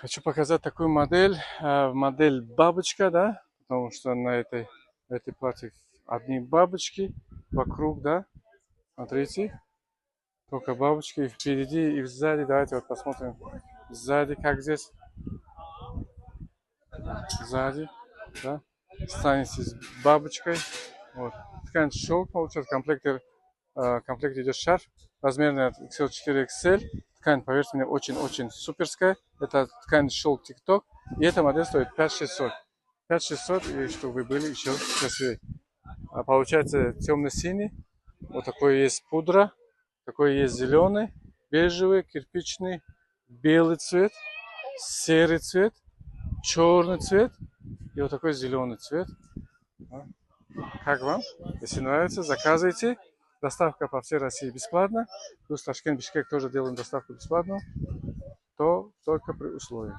Хочу показать такую модель, модель бабочка, да, потому что на этой платье одни бабочки вокруг, да, смотрите, только бабочки и впереди, и сзади. Давайте вот посмотрим сзади, как здесь, сзади, да, станете с бабочкой, вот. Ткань шелк получается, комплект идет шарф, размерная XL 4XL. Ткань, поверьте мне, очень-очень суперская. Это ткань шелк TikTok. И эта модель стоит 5600. 5600, и чтобы вы были еще красивее. Получается темно-синий. Вот такой есть пудра. Такой есть зеленый, бежевый, кирпичный, белый цвет, серый цвет, черный цвет и вот такой зеленый цвет. Как вам? Если нравится, заказывайте. Доставка по всей России бесплатна. Плюс Ташкент, Бишкек тоже делаем доставку бесплатно. То только при условии.